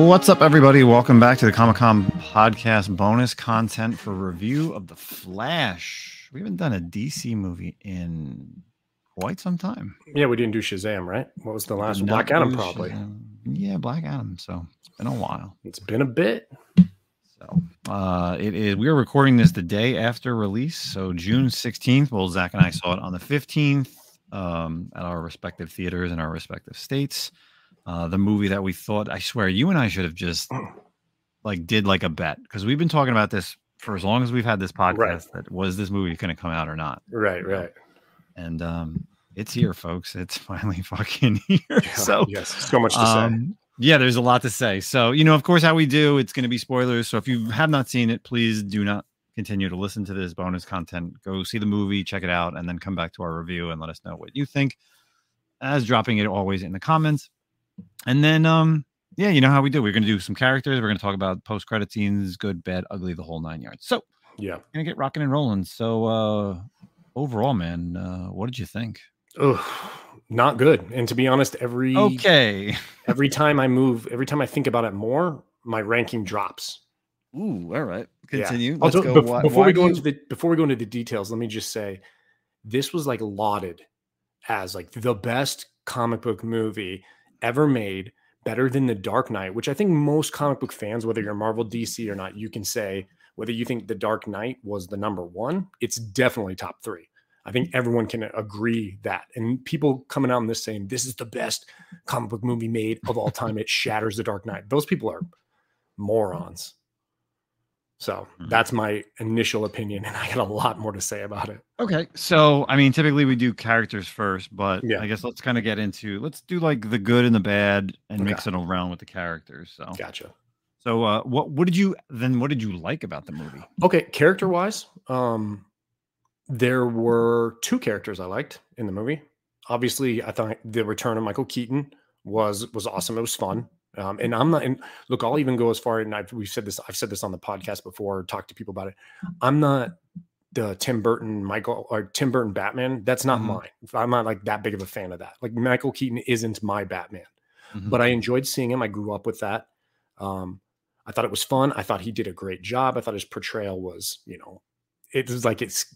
What's up, everybody? Welcome back to the Comic-Con podcast bonus content for review of The Flash. We haven't done a DC movie in quite some time. Yeah, we didn't do Shazam, right? What was the last one? Black Adam, probably. Yeah, Black Adam. So it's been a while. It's been a bit. So it is. We are recording this the day after release, so June 16th. Well, Zach and I saw it on the 15th at our respective theaters in our respective states. The movie that we thought, I swear, you and I should have just did a bet, because we've been talking about this for as long as we've had this podcast. Right. That was this movie going to come out or not? Right. And it's here, folks. It's finally fucking here. Yeah, so yes, so much to say. Yeah, there's a lot to say. So, of course, how we do, it's going to be spoilers. So if you have not seen it, please do not continue to listen to this bonus content. Go see the movie, check it out, and then come back to our review and let us know what you think, as dropping it always in the comments. And then, yeah, you know how we do. We're going to do some characters. We're going to talk about post-credit scenes, good, bad, ugly, the whole 9 yards. So, yeah, going to get rocking and rolling. So, overall, man, what did you think? Oh, not good. And to be honest, every time I think about it more, my ranking drops. Ooh, all right. Continue. Yeah. Also, before we go into the details, let me just say this was lauded as the best comic book movie ever made, better than The Dark Knight, which I think most comic book fans, whether you're Marvel, DC or not, you can say whether you think The Dark Knight was the #1, it's definitely top 3. I think everyone can agree that. And people coming out on this saying this is the best comic book movie made of all time, it shatters The Dark Knight. Those people are morons. So that's my initial opinion, and I got a lot more to say about it. Okay. So, I mean, typically we do characters first, but yeah. I guess let's kind of get into, let's do the good and the bad and mix it around with the characters. So, gotcha. So, what did you like about the movie? Okay. Character-wise, there were 2 characters I liked in the movie. Obviously, I thought the return of Michael Keaton was awesome. It was fun. And I'm not, and look, I'll even go as far, and I've said this on the podcast before, talked to people about it. I'm not the Tim Burton Batman. That's not mine. I'm not that big of a fan of that. Michael Keaton isn't my Batman, but I enjoyed seeing him. I grew up with that. I thought it was fun. I thought he did a great job. I thought his portrayal was, it was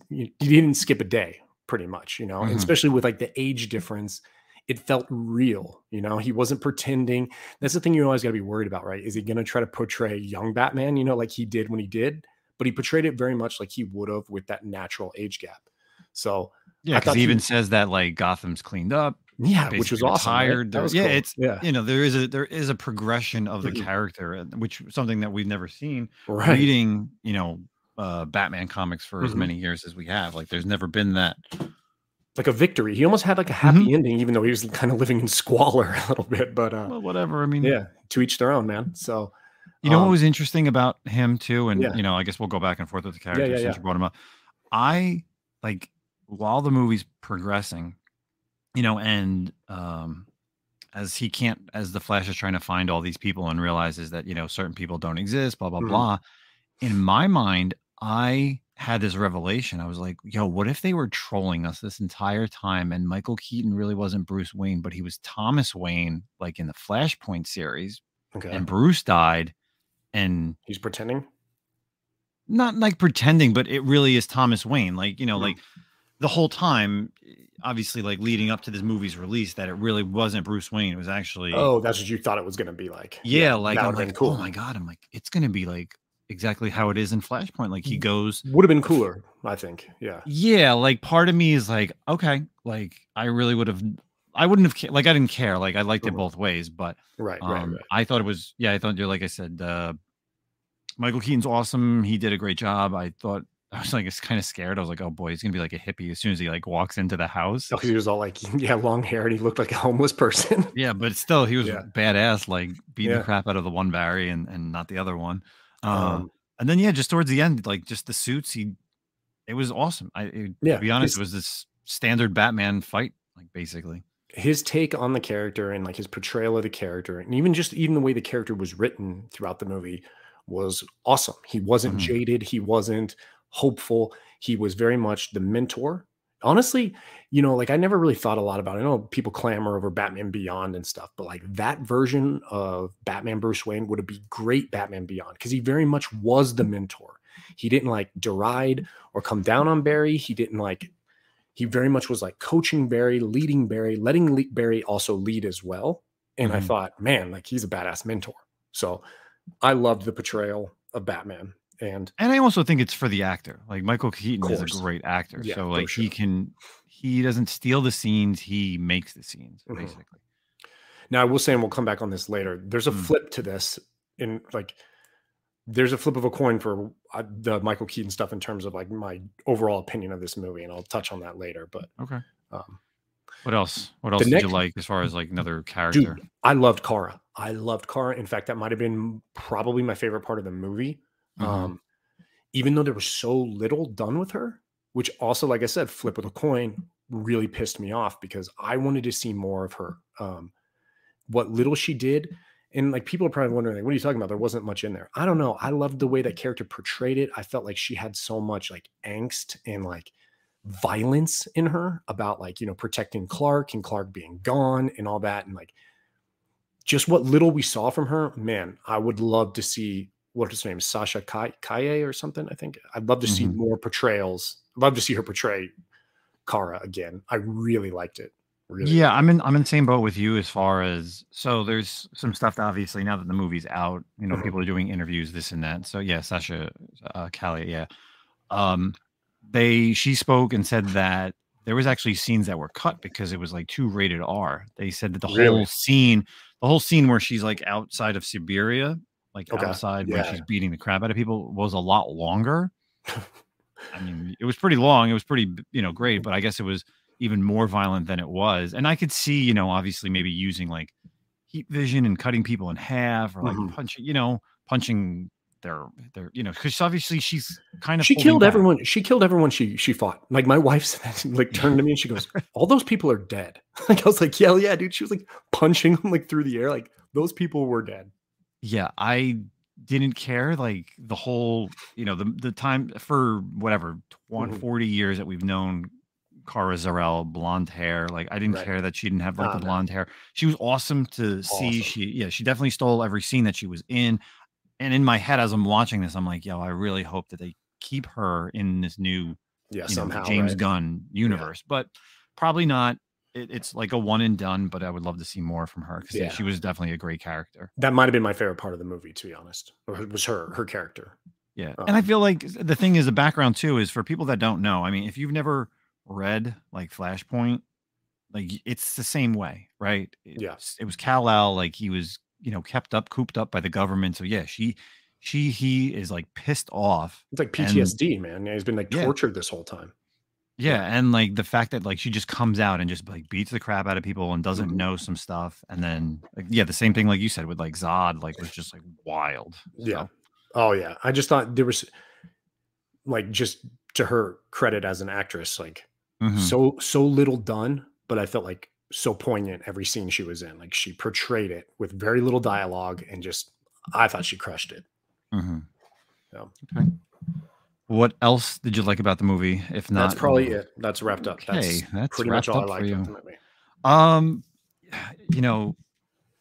he didn't skip a day pretty much, and especially with the age difference. It felt real, he wasn't pretending. That's the thing you always got to be worried about, right? Is he going to try to portray young Batman, like he did when he did? But he portrayed it very much like he would have with that natural age gap. So yeah, because he even says that Gotham's cleaned up. Yeah, which was awesome. Right? That was cool. It's there is a progression of the character, which something that we've never seen. Right. Reading, Batman comics for as many years as we have, there's never been that. A victory. He almost had a happy ending, even though he was kind of living in squalor a little bit. But well, whatever. I mean, yeah, to each their own, man. So what was interesting about him too, and I guess we'll go back and forth with the characters since you brought him up. I while the movie's progressing, and as the Flash is trying to find all these people and realizes that certain people don't exist, blah blah blah. In my mind, I had this revelation. I was like, yo, what if they were trolling us this entire time and Michael Keaton really wasn't Bruce Wayne, but he was Thomas Wayne, in the Flashpoint series, and Bruce died, and he's pretending? Not pretending, but it really is Thomas Wayne. The whole time, obviously, leading up to this movie's release, that it really wasn't Bruce Wayne. It was actually... Oh, that's what you thought it was going to be like. Yeah, I'm cool. Oh my God. I'm it's going to be exactly how it is in Flashpoint. He goes, would have been cooler, I think. Yeah, part of me is okay, I really would have, I wouldn't have I didn't care, I liked it both ways, but right. I thought it was, I thought, like I said, Michael Keaton's awesome. He did a great job. I thought, I was it's kind of scared. I was oh boy, he's gonna be a hippie as soon as he walks into the house. Oh, he was all long hair, and he looked like a homeless person. Yeah, but still, he was badass, beating the crap out of the one Barry and not the other one. And then just towards the end, just the suits, it was awesome. To be honest, it was this standard Batman fight, basically. His take on the character and his portrayal of the character, and even the way the character was written throughout the movie was awesome. He wasn't jaded. He wasn't hopeful. He was very much the mentor Honestly, like I never really thought a lot about it. I know people clamor over Batman Beyond and stuff, but like that version of Batman Bruce Wayne would be great Batman Beyond because he very much was the mentor. He didn't like deride or come down on Barry. He didn't like, he very much was like coaching Barry, leading Barry, letting Barry also lead as well. And I thought, man, like he's a badass mentor. So I loved the portrayal of Batman. And I also think it's for the actor. Like Michael Keaton is a great actor. Yeah, so like sure. he doesn't steal the scenes, he makes the scenes, basically. Now I will say, and we'll come back on this later, there's a flip to this in like, there's a flip of a coin for the Michael Keaton stuff in terms of like my overall opinion of this movie. And I'll touch on that later, but okay. What else did you like as far as like another character? Dude, I loved Kara. In fact, that might've been probably my favorite part of the movie. Even though there was so little done with her, which also, like I said, flip of the coin really pissed me off because I wanted to see more of her. What little she did. And like people are probably wondering, like, what are you talking about? There wasn't much in there. I don't know. I loved the way that character portrayed it. I felt like she had so much like angst and like violence in her about like, protecting Clark and Clark being gone and all that. And like just what little we saw from her, man, I would love to see what's her name, Sasha Kaye or something. I think I'd love to see more portrayals. I'd love to see her portray Kara again. I really liked it. Really, yeah, I'm in the same boat with you as far as, so there's some stuff that obviously now that the movie's out, people are doing interviews, this and that. So yeah, Sasha Callie, yeah. She spoke and said that there was actually scenes that were cut because it was like too rated R. They said that the whole scene where she's like outside of Siberia, like outside where she's beating the crap out of people, was a lot longer. I mean, it was pretty long. It was pretty, great, but I guess it was even more violent than it was. And I could see, obviously maybe using like heat vision and cutting people in half or like punching their, because obviously she's kind of, she killed everyone. She killed everyone she fought. Like my wife like turned to me and she goes, all those people are dead. Like I was like, yeah, dude. She was like punching them like through the air. Like those people were dead. Yeah. I didn't care like the whole, the time for whatever 40 years that we've known Kara Zor-El, blonde hair. Like I didn't care that she didn't have like the blonde hair. She was awesome to see. She definitely stole every scene that she was in. And in my head, as I'm watching this, I'm like, yo, I really hope that they keep her in this new, somehow, James Gunn universe, but probably not. It's like a one and done, but I would love to see more from her because she was definitely a great character. That might have been my favorite part of the movie, to be honest. It was her character. Yeah. And I feel like the thing is, the background too, is for people that don't know. I mean, if you've never read like Flashpoint, like it's the same way, right? It was Kal-El, like he was, cooped up by the government. So yeah, he is like pissed off. It's like PTSD, man. He's been like tortured this whole time. Yeah, and like the fact that like she just comes out and just like beats the crap out of people and doesn't know some stuff, and then like, the same thing like you said with like Zod, like was just like wild. Yeah. Oh yeah. I just thought there was like, just to her credit as an actress, like so little done, but I felt like so poignant every scene she was in. Like she portrayed it with very little dialogue and just I thought she crushed it. Yeah. Okay. What else did you like about the movie? If not, that's probably it. That's wrapped up. Okay, that's pretty much all I liked about the movie.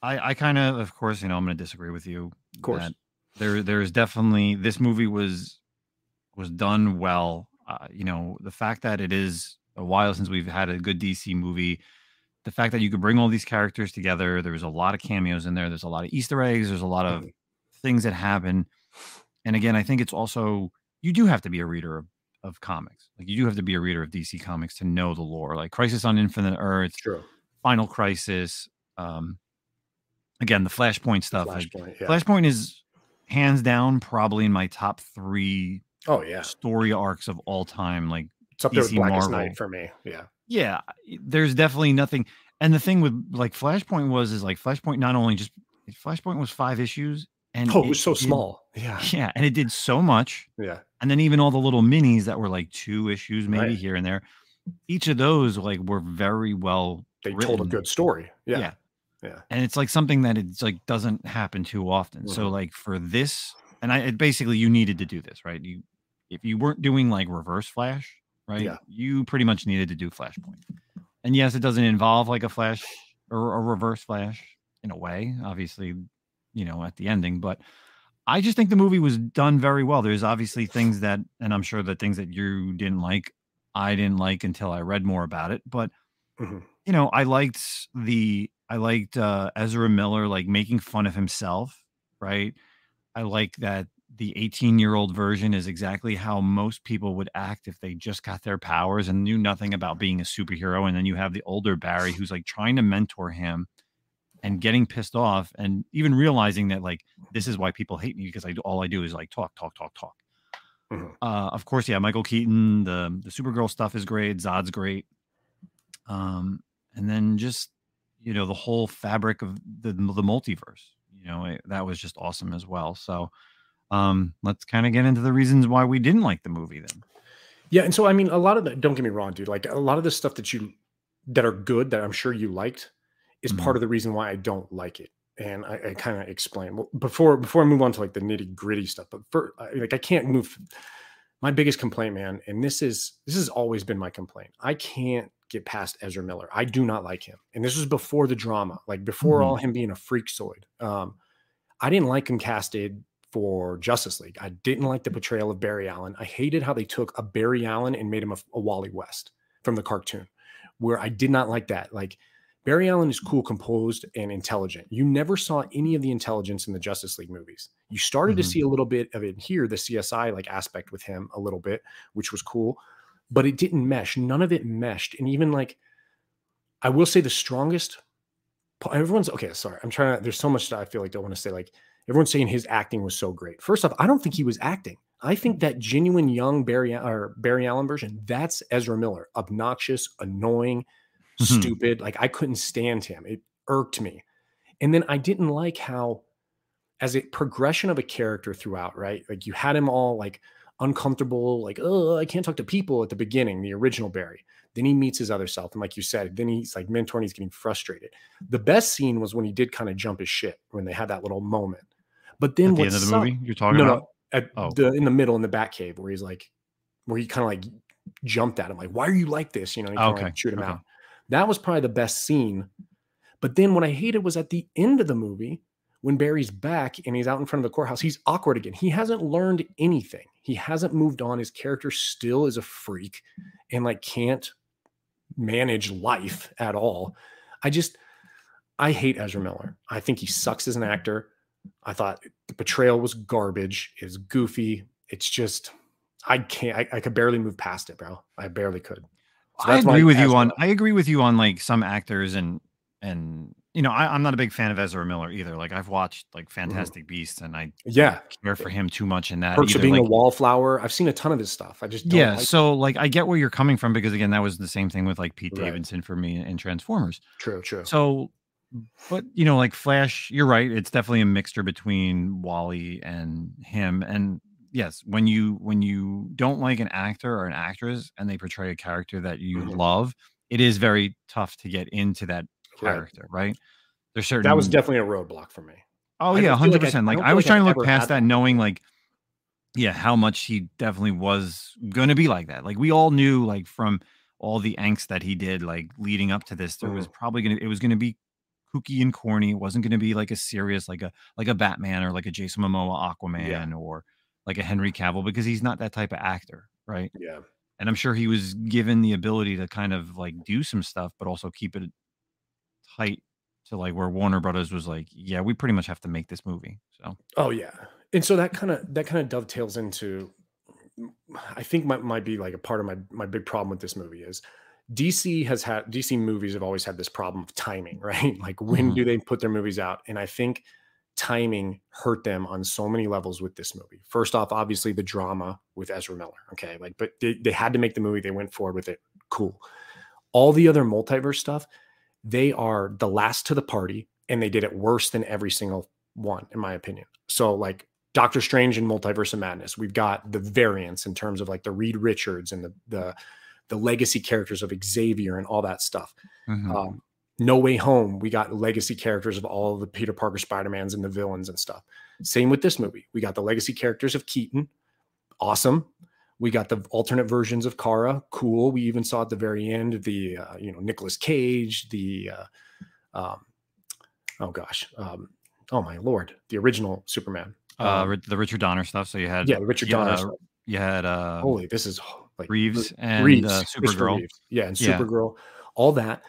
I kind of course, I'm going to disagree with you. Of course, there's definitely, this movie was done well. The fact that it is a while since we've had a good DC movie, the fact that you could bring all these characters together, there's a lot of cameos in there. There's a lot of Easter eggs. There's a lot of things that happen. And again, I think it's also, you do have to be a reader of comics. Like you do have to be a reader of DC Comics to know the lore, like Crisis on Infinite Earths, Final Crisis. Again, the Flashpoint stuff. Flashpoint is hands down probably in my top 3 story arcs of all time. Like it's up there with Blackest Night for me. Yeah. There's definitely nothing. And the thing with like Flashpoint is like Flashpoint not only just, Flashpoint was 5 issues. And it was so small. Yeah. And it did so much. Yeah. And then even all the little minis that were like 2 issues, maybe here and there. Each of those like were very well written. Told a good story. Yeah. And it's like something that it's like doesn't happen too often. So like for this, and basically you needed to do this, right? If you weren't doing like Reverse Flash, right? Yeah. You pretty much needed to do Flashpoint. And yes, it doesn't involve like a Flash or a reverse Flash in a way, obviously, you know, at the ending, but I just think the movie was done very well. There's obviously things that, and I'm sure the things that you didn't like, I didn't like until I read more about it. But you know, I liked Ezra Miller like making fun of himself, right? I like that the 18-year-old version is exactly how most people would act if they just got their powers and knew nothing about being a superhero. And then you have the older Barry who's like trying to mentor him and getting pissed off and even realizing that like this is why people hate me because all I do is like talk. Of course, yeah, Michael Keaton, the Supergirl stuff is great, Zod's great. And then just, you know, the whole fabric of the multiverse, you know, that was just awesome as well. So let's kind of get into the reasons why we didn't like the movie then. Yeah, and so I mean, a lot of the, don't get me wrong, dude, like a lot of the stuff that are good that I'm sure you liked is part of the reason why I don't like it. And I kind of explain. Well, before I move on to like the nitty gritty stuff, but for like I can't move. My biggest complaint, man, and this has always been my complaint. I can't get past Ezra Miller. I do not like him, and this was before the drama, like before all him being a freakzoid. I didn't like him casted for Justice League. I didn't like the portrayal of Barry Allen. I hated how they took a Barry Allen and made him a Wally West from the cartoon, where I did not like that. Like Barry Allen is cool, composed, and intelligent. You never saw any of the intelligence in the Justice League movies. You started to see a little bit of it here, the CSI like aspect with him a little bit, which was cool, but it didn't mesh. None of it meshed. And even like, I will say the strongest, everyone's okay. Sorry. I'm trying to, there's so much that I feel like I want to say, like everyone's saying his acting was so great. First off, I don't think he was acting. I think that genuine young Barry Allen version, that's Ezra Miller, obnoxious, annoying, stupid. Like I couldn't stand him. It irked me. And then I didn't like how, as a progression of a character throughout, right? Like you had him all like uncomfortable, like, oh, I can't talk to people at the beginning, the original Barry. Then he meets his other self. And like you said, then he's like mentoring, he's getting frustrated. The best scene was when he did kind of jump his shit, when they had that little moment. But then at the end of the movie you're talking about? In the middle in the Batcave where he's like, where he kind of like jumped at him, like, why are you like this? You know, he kind of like shoot him out. That was probably the best scene. But then what I hated was at the end of the movie, when Barry's back and he's out in front of the courthouse, he's awkward again. He hasn't learned anything. He hasn't moved on. His character still is a freak and like can't manage life at all. I hate Ezra Miller. I think he sucks as an actor. I thought the portrayal was garbage. It's goofy. It's just, I could barely move past it, bro. I barely could. So I agree with you on like some actors and you know, I'm not a big fan of Ezra Miller either. Like I've watched like Fantastic Beasts and I don't care for him too much in that. Perks of Being a Wallflower. I've seen a ton of his stuff. I just don't so like I get where you're coming from because again, that was the same thing with like Pete Davidson for me in Transformers. True. So, but you know, like Flash, you're right. It's definitely a mixture between Wally and him. And yes, when you don't like an actor or an actress and they portray a character that you love, it is very tough to get into that character, right? There's certain that was definitely a roadblock for me. Oh yeah, 100%. Like I was trying to look past that, knowing like, yeah, how much he definitely was gonna be like that. Like we all knew, like from all the angst that he did, like leading up to this, there was probably it was gonna be kooky and corny. It wasn't gonna be like a serious, like a Batman or like a Jason Momoa Aquaman or like a Henry Cavill, because he's not that type of actor, right? Yeah. And I'm sure he was given the ability to kind of like do some stuff, but also keep it tight to like where Warner Brothers was like, yeah, we pretty much have to make this movie. So, oh yeah. And so that kind of dovetails into, I think might be like a part of my big problem with this movie is DC movies have always had this problem of timing, right? Like when do they put their movies out? And I think timing hurt them on so many levels with this movie. First off, obviously the drama with Ezra Miller. Okay. Like, but they had to make the movie. They went forward with it. Cool. All the other multiverse stuff, they are the last to the party and they did it worse than every single one, in my opinion. So like Doctor Strange and Multiverse of Madness, we've got the variants in terms of like the Reed Richards and the legacy characters of Xavier and all that stuff. No Way Home, we got legacy characters of all of the Peter Parker Spider-Mans and the villains and stuff. Same with this movie. We got the legacy characters of Keaton. Awesome. We got the alternate versions of Kara. Cool. We even saw at the very end the Nicolas Cage, the oh gosh, oh my lord, the original Superman. The Richard Donner stuff. So you had Richard Donner stuff. You had holy, this is like Reeves and Supergirl. Yeah, and Supergirl, all that.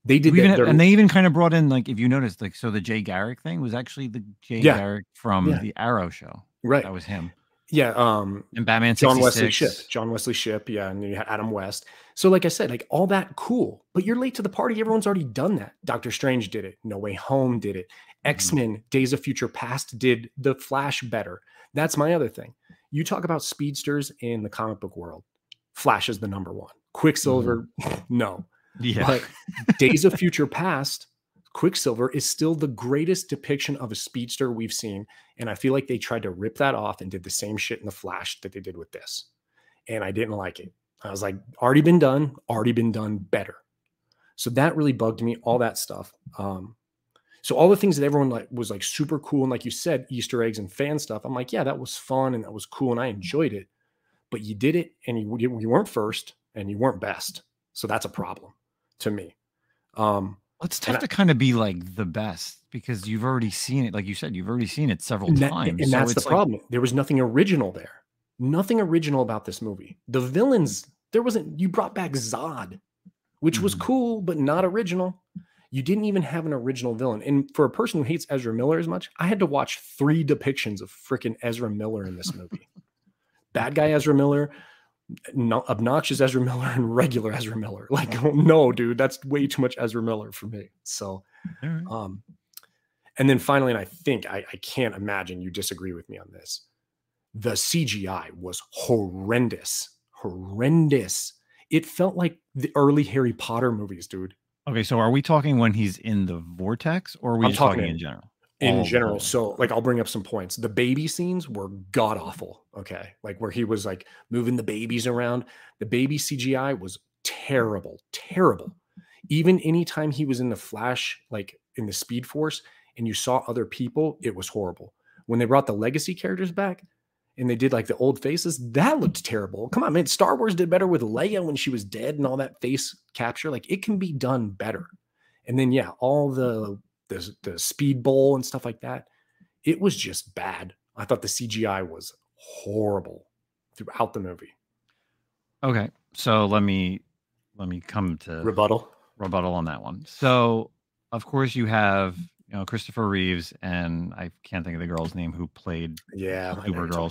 They did that, and they even kind of brought in, like, if you noticed, like, so the Jay Garrick thing was actually the Jay Garrick from the Arrow show. Right. That was him. Yeah. And Batman 66. John Wesley Shipp. Yeah. And then you had Adam West. So like I said, like all that cool, but you're late to the party. Everyone's already done that. Doctor Strange did it. No Way Home did it. X-Men Days of Future Past did the Flash better. That's my other thing. You talk about speedsters in the comic book world. Flash is the number one. Quicksilver, no. Yeah. But Days of Future Past, Quicksilver is still the greatest depiction of a speedster we've seen. And I feel like they tried to rip that off and did the same shit in the Flash that they did with this. And I didn't like it. I was like, already been done better. So that really bugged me, all that stuff. So all the things that everyone was like super cool. And like you said, Easter eggs and fan stuff. I'm like, yeah, that was fun. And that was cool. And I enjoyed it, but you did it and you weren't first and you weren't best. So that's a problem to me. It's tough to kind of be like the best because you've already seen it. Like you said, you've already seen it several times. And that's the problem. There was nothing original there. Nothing original about this movie. The villains, you brought back Zod, which was cool, but not original. You didn't even have an original villain. And for a person who hates Ezra Miller as much, I had to watch 3 depictions of freaking Ezra Miller in this movie. Bad guy Ezra Miller, obnoxious Ezra Miller, and regular Ezra Miller. Like, no, dude, that's way too much Ezra Miller for me. So, and then finally, and I think I can't imagine you disagree with me on this. The CGI was horrendous. It felt like the early Harry Potter movies, dude. Okay, so are we talking when he's in the vortex, or are we just talking in general? In general. So like, I'll bring up some points. The baby scenes were god awful. Okay. Like where he was like moving the babies around, the baby CGI was terrible. Even anytime he was in the Flash, like in the Speed Force, and you saw other people, it was horrible. When they brought the legacy characters back and they did like the old faces, that looked terrible. Come on, man. Star Wars did better with Leia when she was dead and all that face capture. Like it can be done better. And then, yeah, all the speed bowl and stuff like that, it was just bad. I thought the CGI was horrible throughout the movie. Okay, so let me come to rebuttal on that one. So of course you have Christopher Reeves, and I can't think of the girl's name who played Supergirl.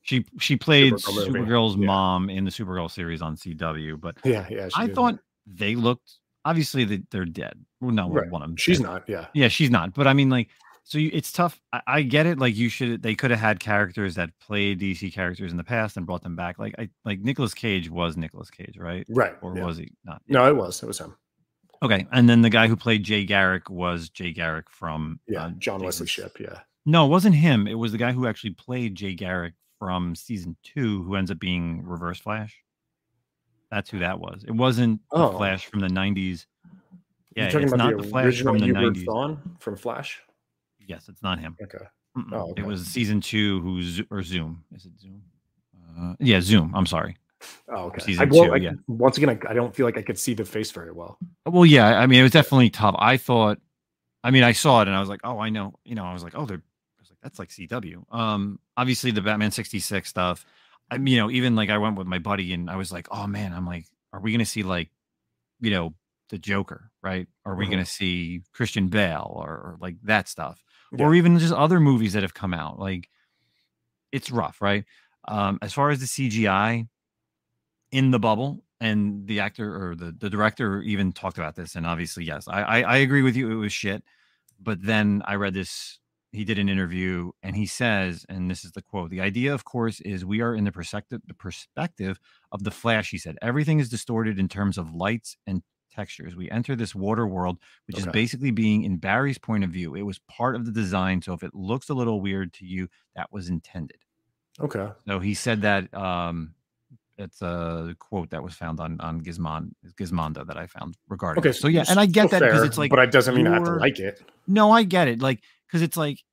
She played Supergirl's mom in the Supergirl series on CW. But I thought they looked, obviously they're dead. Well, no, one of them. She's not. Yeah, she's not. But I mean, like, so it's tough. I get it. Like they could have had characters that played DC characters in the past and brought them back. Like Nicolas Cage was Nicolas Cage, right? Right. Or was he not? No, it was him. Okay, and then the guy who played Jay Garrick was Jay Garrick from John Wesley Shipp. Yeah. No, it wasn't him. It was the guy who actually played Jay Garrick from season 2, who ends up being Reverse Flash. That's who that was. It wasn't the Flash from the 90s. Yeah, you're talking about the Flash from the 90s. From Flash? Yes, it's not him. Okay. It was season 2 or Zoom. Is it Zoom? Yeah, Zoom. I'm sorry. Oh, okay. Season 2, once again, I don't feel like I could see the face very well. Well, yeah. I mean, it was definitely tough. I saw it and I was like, oh, I know. I was like, oh, that's like CW. Obviously the Batman 66 stuff. Even like I went with my buddy and I was like, oh man, I'm like, are we gonna see like, the Joker, right? Are we gonna see Christian Bale or like that stuff, or even just other movies that have come out? Like, it's rough, right? As far as the CGI in the bubble, and the actor or the director even talked about this, and obviously, yes, I agree with you, it was shit. But then I read this. He did an interview and he says, and this is the quote: "The idea, of course, is we are in the perspective of the Flash." He said, "Everything is distorted in terms of lights and textures. We enter this water world, which is basically being in Barry's point of view. It was part of the design. So if it looks a little weird to you, that was intended." Okay. So he said that, it's a quote that was found on Gizmondo that I found regarding. Okay. So yeah, and I get that because it's like, but it doesn't mean I have to like it. No, I get it. Like, because it's like,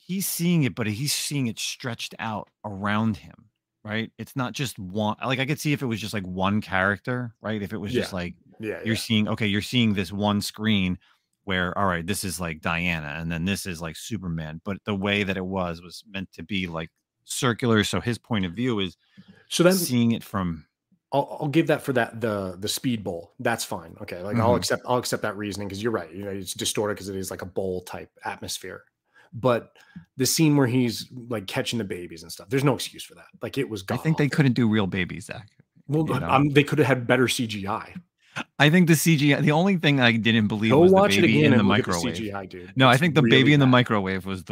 he's seeing it, but he's seeing it stretched out around him, right? It's not just one. Like, I could see if it was just like one character, right? If it was just like you're seeing this one screen where, all right, this is like Diana, and then this is like Superman. But the way that it was meant to be like circular. So his point of view is seeing it from. I'll give that for that the speed bowl. That's fine. Okay, like I'll accept that reasoning, because you're right. You know, it's distorted because it is like a bowl type atmosphere. But the scene where he's like catching the babies and stuff, there's no excuse for that. Like, it was. I think they couldn't do real babies, Zach. Well, they could have had better CGI. I think the CGI. The only thing I didn't believe was the baby in the microwave. CGI, dude. No, I think the baby in the microwave was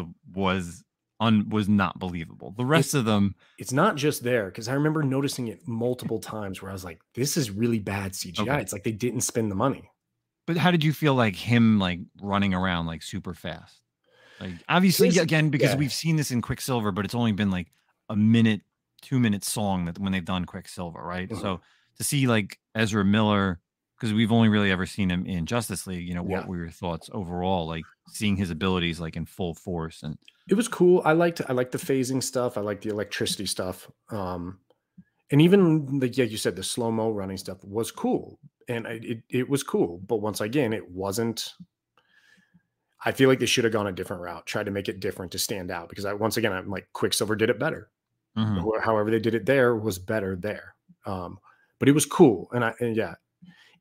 not believable. The rest of them, it's not just there, because I remember noticing it multiple times where I was like, this is really bad CGI. Okay. It's like they didn't spend the money. But how did you feel like him like running around like super fast? Like, obviously, again, because we've seen this in Quicksilver, but it's only been like a minute, 2-minute song that when they've done Quicksilver, right? So to see like Ezra Miller, because we've only really ever seen him in Justice League, you know, what were your thoughts overall, like seeing his abilities like in full force? And it was cool. I liked the phasing stuff. I liked the electricity stuff. And even like you said, the slow-mo running stuff was cool. And it was cool. But once again, it wasn't. I feel like they should have gone a different route, tried to make it different to stand out, because once again, I'm like, Quicksilver did it better. However they did it there was better there. But it was cool. And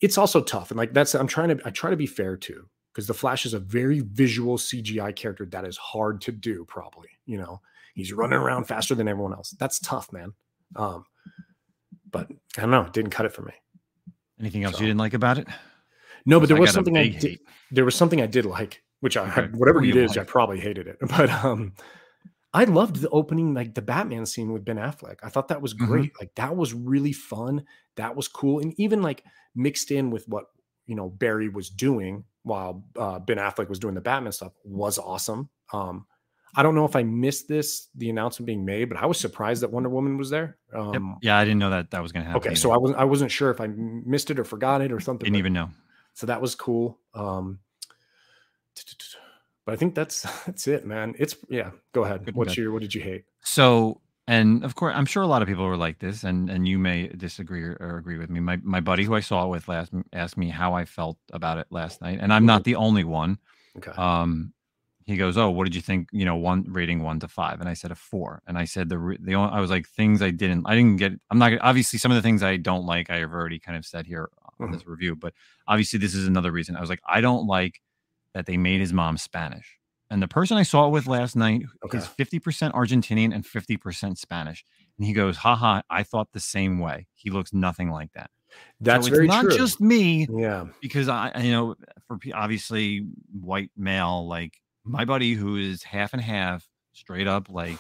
it's also tough. And like, I try to be fair too, because the Flash is a very visual CGI character that is hard to do. Probably, you know, he's running around faster than everyone else. That's tough, man. But I don't know. It didn't cut it for me. Anything else you didn't like about it? No, but there was something I did. There was something I did like, which whatever it is, I probably hated it. But I loved the opening, like the Batman scene with Ben Affleck. I thought that was great. Like, that was really fun. That was cool. And even like mixed in with what, you know, Barry was doing while Ben Affleck was doing the Batman stuff was awesome. I don't know if I missed the announcement being made, but I was surprised that Wonder Woman was there. Yeah, I didn't know that was going to happen. Okay, so I wasn't sure if I missed it or forgot it or something. Didn't even know. So that was cool. But I think that's it, man. Go ahead. What did you hate? So, and of course, I'm sure a lot of people were like this, and you may disagree or agree with me. My buddy who I saw it with last asked me how I felt about it last night, and I'm not the only one. Okay. He goes, "Oh, what did you think? You know, rating 1 to 5," and I said a 4. And I said I was like, things I didn't get. I'm not obviously some of the things I don't like. I have already kind of said here on this review, but obviously this is another reason. I was like, I don't like that they made his mom Spanish. And the person I saw it with last night is 50% Argentinian and 50% Spanish. And he goes, haha, I thought the same way. He looks nothing like that. That's very true. It's not just me. Yeah. Because you know, for obviously white male, like my buddy who is half and half straight up like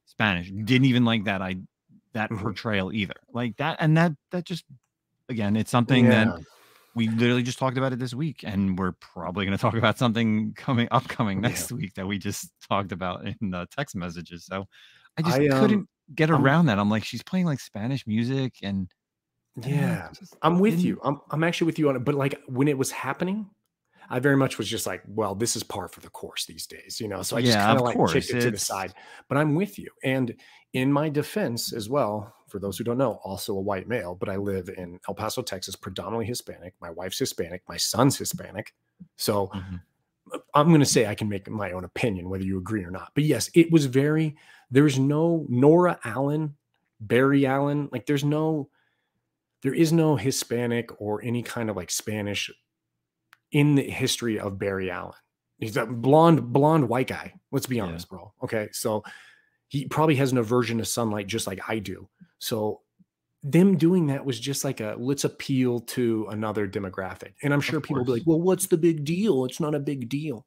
Spanish didn't even like that portrayal either. Like that. And that just, again, it's something that we literally just talked about it this week, and we're probably going to talk about something upcoming next week that we just talked about in the text messages. So I just couldn't get around that. I'm like, she's playing like Spanish music, and I'm with you. I'm actually with you on it. But like when it was happening, I very much was just like, well, this is par for the course these days, you know? So I just kind of like kicked it to the side, but I'm with you. And in my defense as well, for those who don't know, also a white male, but I live in El Paso, Texas, predominantly Hispanic. My wife's Hispanic. My son's Hispanic. So I'm going to say I can make my own opinion, whether you agree or not. But yes, it was there's no Nora Allen, Barry Allen. Like there is no Hispanic or any kind of like Spanish in the history of Barry Allen. He's a blonde white guy. Let's be honest, bro. Okay. So he probably has an aversion to sunlight just like I do. So them doing that was just like let's appeal to another demographic. And I'm sure people will be like, well, what's the big deal? It's not a big deal.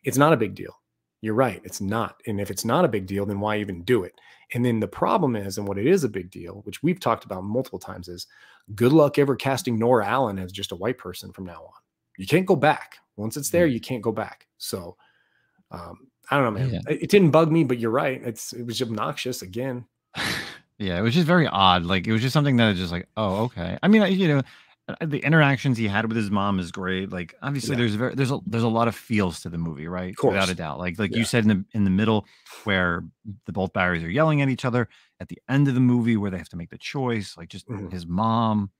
It's not a big deal. You're right. It's not. And if it's not a big deal, then why even do it? And then the problem is, and what it is a big deal, which we've talked about multiple times, is good luck ever casting Nora Allen as just a white person from now on. You can't go back. Once it's there, you can't go back. So I don't know, man. It didn't bug me, but you're right. It was obnoxious again. Yeah, it was just very odd. Like it was just something that was just like, oh, okay. I mean, you know, The interactions he had with his mom is great. Like, obviously, Yeah. there's a lot of feels to the movie, right? Of course. Without a doubt. Like you said in the middle, where the both Barrys are yelling at each other. At the end of the movie, where they have to make the choice, like just his mom,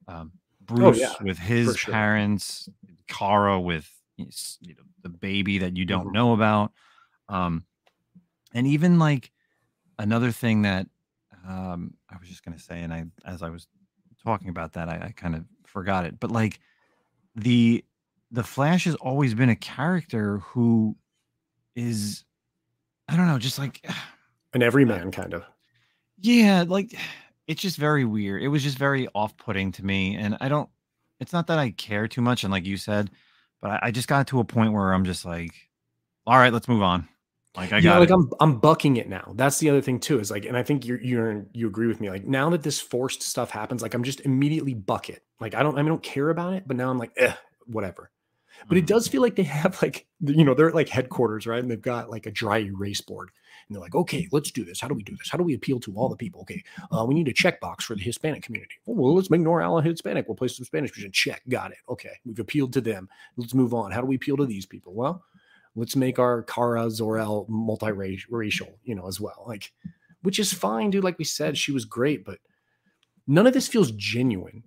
Oh yeah, Bruce with for his sure. parents, Kara with the baby that you don't know about, and even like another thing that I was just gonna say, and as I was talking about that, I kind of forgot it, but like the the Flash has always been a character who is, I don't know, just like An everyman kind of. yeah, like it's just very weird. It was just very off-putting to me, and I don't. It's not that I care too much, and like you said, but I just got to a point where I'm just like, all right, let's move on. Like I Yeah, got like it. I'm bucking it now. That's the other thing too, is like, and I think you agree with me. Like now that this forced stuff happens, like I'm just immediately buck it. Like I don't care about it, but now I'm like, whatever. But it does feel like they have like, they're at like headquarters, right? And they've got like a dry erase board. And they're like, okay, let's do this. How do we do this? How do we appeal to all the people? Okay, we need a checkbox for the Hispanic community. Oh, well, let's make Nora Allen Hispanic. We'll place some Spanish person. Check. Got it. Okay, we've appealed to them. Let's move on. How do we appeal to these people? Well, let's make our Kara Zor-El multiracial, as well. Like, which is fine, dude. Like we said, she was great, but none of this feels genuine.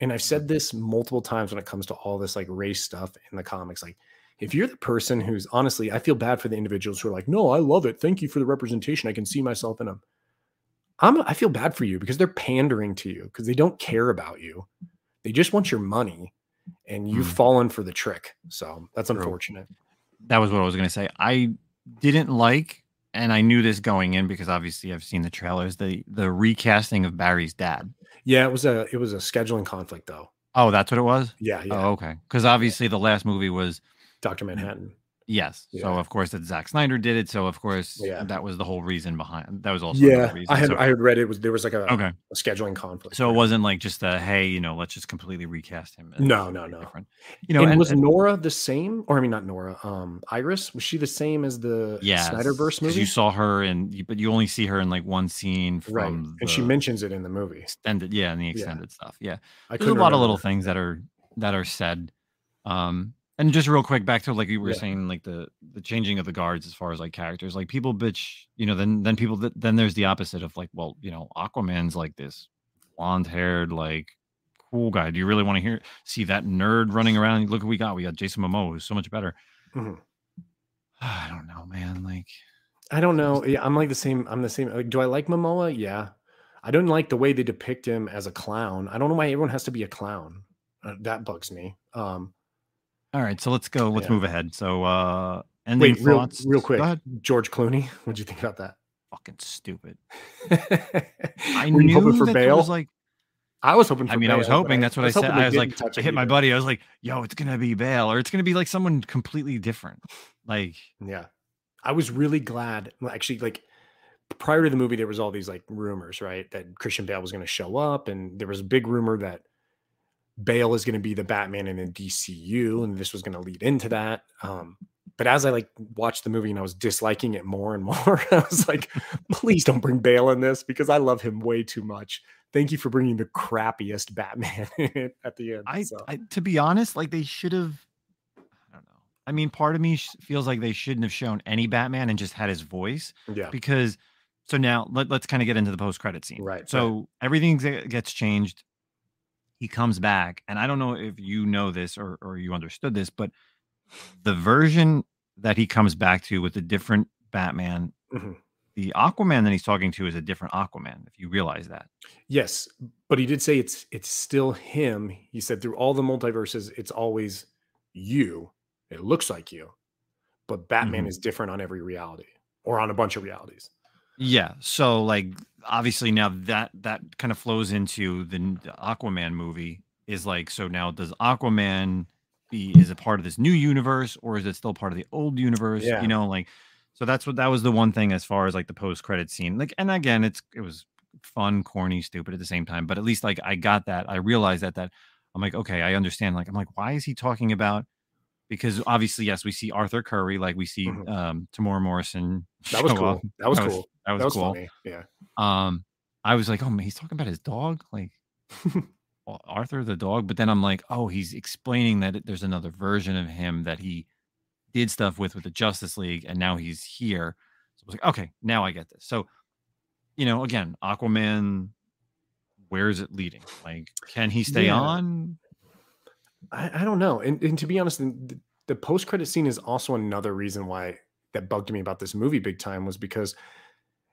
And I've said this multiple times when it comes to all this like race stuff in the comics. Like, if you're the person who's honestly, I feel bad for the individuals who are like, no, I love it. Thank you for the representation. I can see myself in them. I feel bad for you because they're pandering to you because they don't care about you. They just want your money and you've fallen for the trick. So that's unfortunate. That was what I was going to say. I didn't like, and I knew this going in because obviously I've seen the trailers, the recasting of Barry's dad. Yeah, it was a scheduling conflict though. Oh, that's what it was? Yeah. Oh, okay. Because obviously the last movie was Dr. Manhattan. Yes. Yeah. So of course that Zack Snyder did it. So of course that was the whole reason behind. That was also another reason. I had read there was like a scheduling conflict. So it wasn't like just a hey, let's just completely recast him. No. Different. And was Nora the same? Or I mean, not Nora. Iris, was she the same as the Snyderverse movie? Because you saw her but you only see her in like one scene from right, and she mentions it in the movie. Extended, in the extended stuff. Yeah, there's a lot of little things that are said. And just real quick, back to like you were saying, like the changing of the guards as far as like characters, like people bitch, then people then there's the opposite of like, well, Aquaman's like this blonde haired, like cool guy. Do you really want to see that nerd running around? Look what we got Jason Momoa, who's so much better. I don't know, man. Like, I don't know. Yeah, I'm the same. Like, do I like Momoa? Yeah. I don't like the way they depict him as a clown. I don't know why everyone has to be a clown. That bugs me. All right, so let's go. Let's move ahead. So, ending thoughts. Real quick. George Clooney. What'd you think about that? Fucking stupid. I knew hoping for Bale. Was like, I was hoping for Bale. I was hoping. That's what I said. I was like, I hit my buddy. I was like, yo, it's gonna be Bale, or it's gonna be like someone completely different. Like, yeah, I was really glad. Actually, like prior to the movie, there was all these like rumors, right, that Christian Bale was going to show up, and there was a big rumor that Bale is going to be the Batman in the DCU, and this was going to lead into that. But as I like watched the movie and I was disliking it more and more, I was like, please don't bring Bale in this because I love him way too much. Thank you for bringing the crappiest Batman at the end. I to be honest, like they should have. I don't know. I mean, part of me feels like they shouldn't have shown any Batman and just had his voice. Yeah. Because so now let's kind of get into the post-credit scene. Right. So everything gets changed. He comes back, and I don't know if you know this or you understood this, but the version that he comes back to with a different Batman, the Aquaman that he's talking to is a different Aquaman, if you realize that. Yes, but he did say it's still him. He said through all the multiverses, it's always you. It looks like you, but Batman is different on every reality or on a bunch of realities. Yeah. So like, obviously now that kind of flows into the Aquaman movie is like, so now does Aquaman is a part of this new universe or is it still part of the old universe? Yeah. Like, so that was the one thing as far as like the post-credit scene. Like, and again, it was fun, corny, stupid at the same time. But at least like I got that. I realized that I'm like, okay, I understand. Like, I'm like, why is he talking about? Because obviously, yes, we see Arthur Curry, like we see Tamora Morrison. That was cool. That was cool. That was cool. Funny. Yeah. I was like, oh man, he's talking about his dog. Like, Arthur the dog, but then I'm like, oh, he's explaining that there's another version of him that he did stuff with the Justice League, and now he's here. So I was like, okay, now I get this. So, again, Aquaman, where is it leading? Like, can he stay on? I don't know. And to be honest, the post-credit scene is also another reason why that bugged me about this movie big time, was because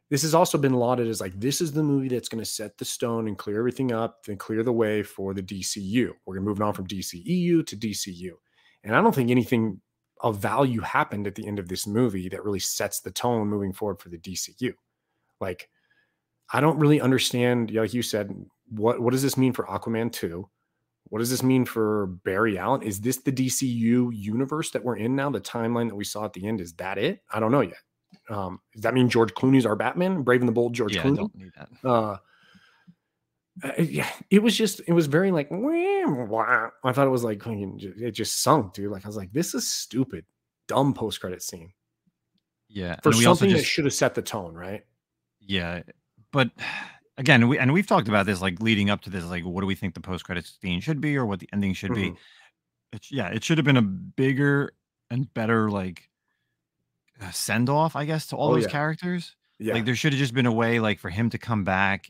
this has also been lauded as like, this is the movie that's going to set the stone and clear everything up and clear the way for the DCU. We're going to move on from DCEU to DCU. And I don't think anything of value happened at the end of this movie that really sets the tone moving forward for the DCU. Like, I don't really understand, like you said, what does this mean for Aquaman 2? What does this mean for Barry Allen? Is this the DCU universe that we're in now? The timeline that we saw at the end, is that it? I don't know yet. Does that mean George Clooney's our Batman? Brave and the Bold George Clooney? I don't need that. Yeah, it was very like, wah. I thought it was like, it just sunk, dude. Like, I was like, this is stupid, dumb post-credit scene. Yeah. For something that should have set the tone, right? Yeah. But again, we've talked about this, like leading up to this, like, what do we think the post-credit scene should be, or what the ending should be? It should have been a bigger and better, like, send off, I guess, to all those characters. Yeah. Like, there should have just been a way, like, for him to come back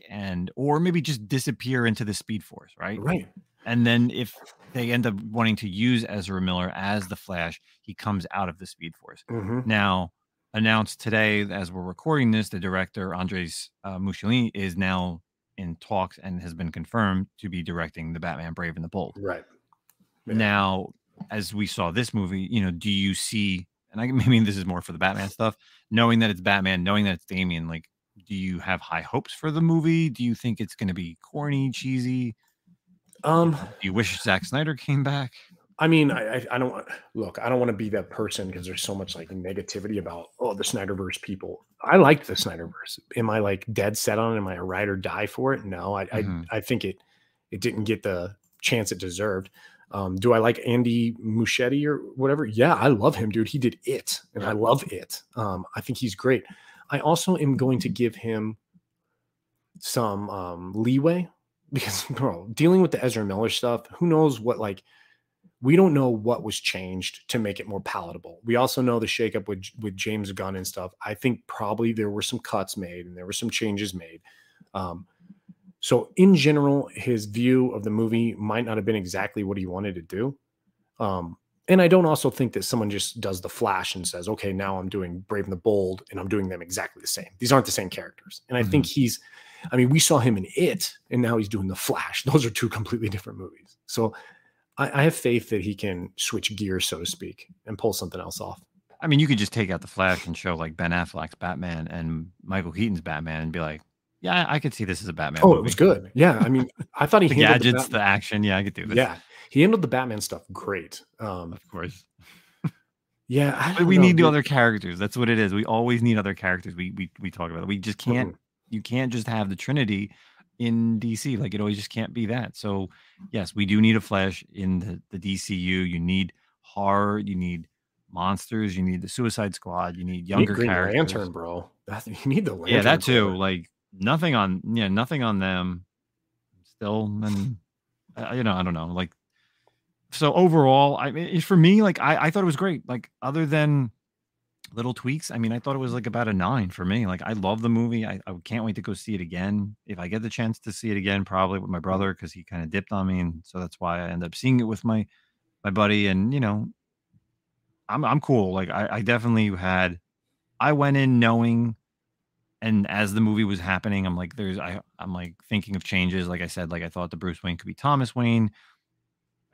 or maybe just disappear into the Speed Force, right? Right. And then if they end up wanting to use Ezra Miller as the Flash, he comes out of the Speed Force. Now, announced today, as we're recording this, the director, Andres Muschietti, is now in talks and has been confirmed to be directing the Batman Brave and the Bold. Right. Yeah. Now, as we saw this movie, do you see, and I mean, this is more for the Batman stuff, knowing that it's Batman, knowing that it's Damian, like, do you have high hopes for the movie? Do you think it's going to be corny, cheesy? Do you wish Zack Snyder came back? I mean, I don't want to be that person, because there's so much like negativity about, the Snyderverse people. I liked the Snyderverse. Am I like dead set on it? Am I a ride or die for it? No, I think it didn't get the chance it deserved. Do I like Andy Muschietti or whatever? Yeah, I love him, dude. He did It, and I love It. I think he's great. I also am going to give him some leeway, because, bro, dealing with the Ezra Miller stuff, who knows what, like, we don't know what was changed to make it more palatable. We also know the shakeup with James Gunn and stuff. I think probably there were some cuts made and there were some changes made. So in general, his view of the movie might not have been exactly what he wanted to do. And I don't also think that someone just does the Flash and says, okay, now I'm doing Brave and the Bold and I'm doing them exactly the same. These aren't the same characters. And I think we saw him in It, and now he's doing the Flash. Those are two completely different movies. So I have faith that he can switch gears, so to speak, and pull something else off. I mean, you could just take out the Flash and show like Ben Affleck's Batman and Michael Keaton's Batman and be like, yeah, I could see this as a Batman movie. It was good. Yeah, I mean, I thought he handled gadgets, the action. Yeah, I could do this. Yeah, he handled the Batman stuff great. Of course. Yeah, but we need other characters. That's what it is. We always need other characters. We talk about it. We just can't. You can't just have the Trinity in DC. Like, it always just can't be that. So yes, we do need a Flash in the DCU. You need horror. You need monsters. You need the Suicide Squad. You need younger Green characters. Lantern, bro. You need the Lantern. Yeah, that too. Like, nothing on them. Still, and I don't know. Like, so overall, I mean, for me, like, I thought it was great. Like, other than little tweaks, I mean, I thought it was like about a 9 for me. Like, I love the movie. I can't wait to go see it again. If I get the chance to see it again, probably with my brother, because he kind of dipped on me, and so that's why I end up seeing it with my buddy. And I'm cool. Like, I definitely I went in knowing, and as the movie was happening, I'm like, I'm like thinking of changes. Like I said, like, I thought the Bruce Wayne could be Thomas Wayne.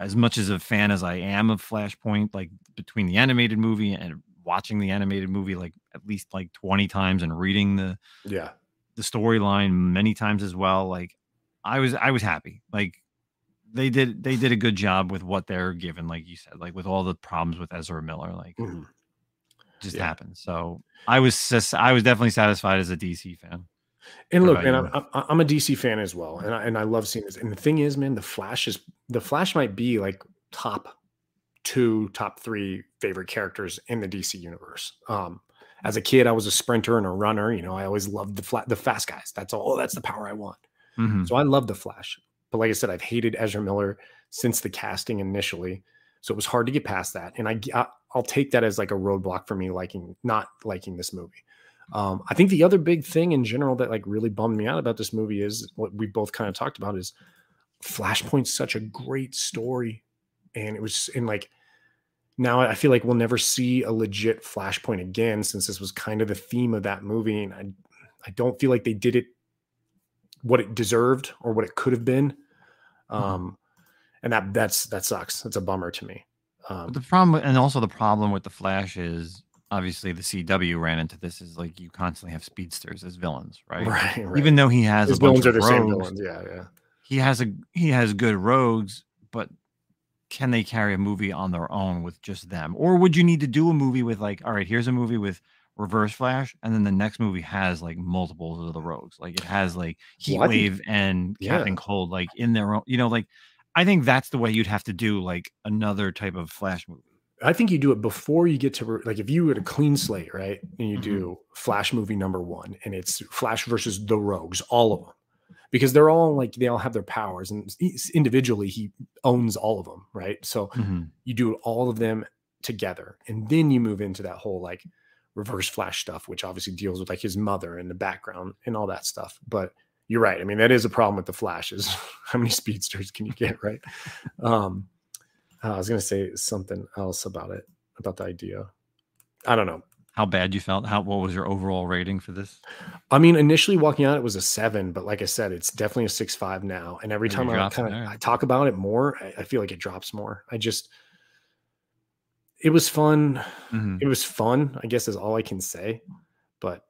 As much as a fan as I am of Flashpoint, like, between the animated movie and watching the animated movie like at least like 20 times and reading the storyline many times as well, like, I was happy. Like, they did a good job with what they're given, like you said, like, with all the problems with Ezra Miller, like, just happened. So I was definitely satisfied as a DC fan. And look, man, I'm a DC fan as well, and I love seeing this. And the thing is, man, the Flash might be like top 2, top 3 favorite characters in the DC universe. As a kid, I was a sprinter and a runner. I always loved the fast guys. That's the power I want. So I love the Flash. But like I said, I've hated Ezra Miller since the casting initially. So it was hard to get past that. And I'll take that as like a roadblock for me not liking this movie. I think the other big thing in general that like really bummed me out about this movie is what we both kind of talked about is Flashpoint's such a great story. And it was in like, now I feel like we'll never see a legit Flashpoint again, since this was kind of the theme of that movie. And I don't feel like they did it what it deserved or what it could have been. And that sucks. That's a bummer to me. The problem, and also the problem with the Flash is obviously the CW ran into this, is like you constantly have speedsters as villains, right? Right. Even though he has his a bunch villains of are the same rogues, villains. Yeah. He has good rogues, but can they carry a movie on their own with just them? Or would you need to do a movie with like, all right, here's a movie with Reverse Flash, and then the next movie has like multiples of the rogues, like it has like Heatwave and Captain Cold like in their own, like I think that's the way you'd have to do like another type of Flash movie. I think you do it before you get to like, if you had a clean slate, right? And you do Flash movie #1 and it's Flash versus the rogues, all of them, because they're all like, they all have their powers and individually he owns all of them. Right. So you do all of them together and then you move into that whole like Reverse Flash stuff, which obviously deals with like his mother and the background and all that stuff. But you're right. I mean, that is a problem with the Flash is how many speedsters can you get, right? I was going to say something else about it, about the idea. I don't know. How bad you felt? What was your overall rating for this? I mean, initially walking out, it was a 7, but like I said, it's definitely a 6.5 now. And every time I talk about it more, I feel like it drops more. It was fun. It was fun, I guess is all I can say. But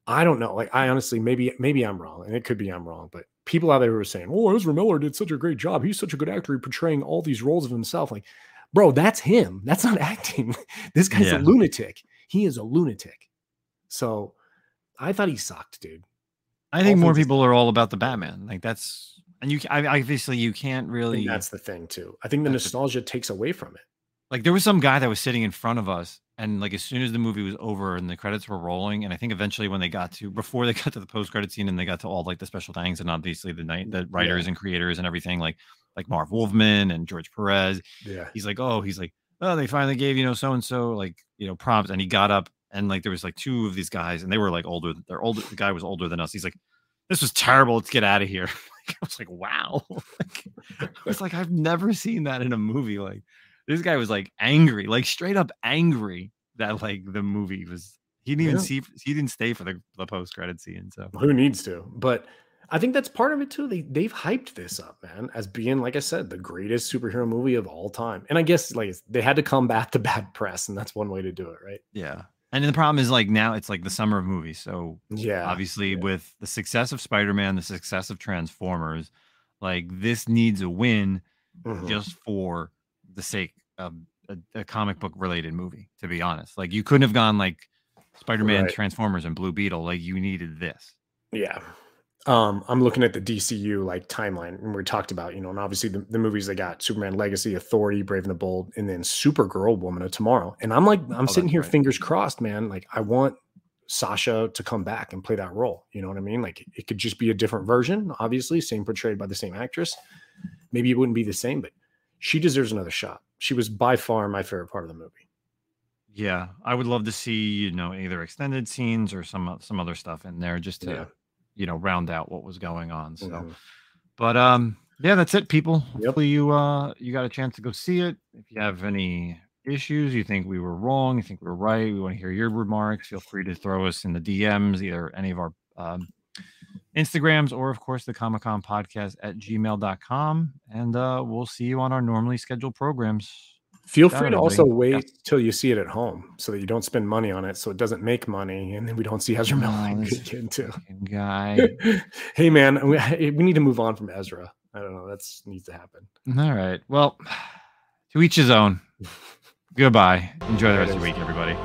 I don't know. Like, I honestly, maybe I'm wrong, and it could be I'm wrong, but people out there who are saying, "Oh, Ezra Miller did such a great job. He's such a good actor portraying all these roles of himself." Like, bro, that's him. That's not acting. This guy's a lunatic. He is a lunatic. So I thought he sucked, dude. I think more people are all about the Batman. Like that's, and obviously you can't really. And that's the thing too. I think the nostalgia takes away from it. Like there was some guy that was sitting in front of us, and like as soon as the movie was over and the credits were rolling, and I think eventually before they got to the post-credit scene and they got to all like the special thanks and obviously the writers and creators and everything, like Marv Wolfman and George Perez. Yeah. He's like, oh, they finally gave, so and so like, prompts, and he got up and like there was like 2 of these guys and they were like older. They're older. The guy was older than us. He's like, this was terrible. Let's get out of here. I was like, wow. I was like, I've never seen that in a movie. Like, this guy was like angry, like straight up angry that like the movie was. He didn't even he didn't stay for the post credit scene. So who needs to? But I think that's part of it too. They've hyped this up, man, as being, like I said, the greatest superhero movie of all time. And I guess like they had to combat the bad press, and that's one way to do it, right? Yeah. And the problem is like now it's like the summer of movies. So obviously with the success of Spider-Man, the success of Transformers, like this needs a win just for the sake of a comic book related movie, to be honest. Like you couldn't have gone like Spider-Man, Transformers, and Blue Beetle. Like you needed this. Yeah. I'm looking at the DCU like timeline, and we talked about, and obviously the movies they got: Superman Legacy, Authority, Brave and the Bold, and then Supergirl, Woman of Tomorrow. And I'm sitting here fingers crossed, man. Like I want Sasha to come back and play that role. You know what I mean? Like it could just be a different version, obviously, same portrayed by the same actress. Maybe it wouldn't be the same, but she deserves another shot. She was by far my favorite part of the movie. Yeah, I would love to see, either extended scenes or some other stuff in there just to, round out what was going on. So, but yeah, that's it, people. Hopefully you got a chance to go see it. If you have any issues, you think we were wrong, you think we were right, we want to hear your remarks, feel free to throw us in the DMs, either any of our Instagrams or of course the Comic-Con podcast at gmail.com. And we'll see you on our normally scheduled programs. Feel free to also wait till you see it at home so that you don't spend money on it, so it doesn't make money, and then we don't see Ezra Miller again too. Guy. Hey man, we need to move on from Ezra. I don't know. That needs to happen. All right. Well, to each his own. Goodbye. Enjoy the rest of your week, everybody.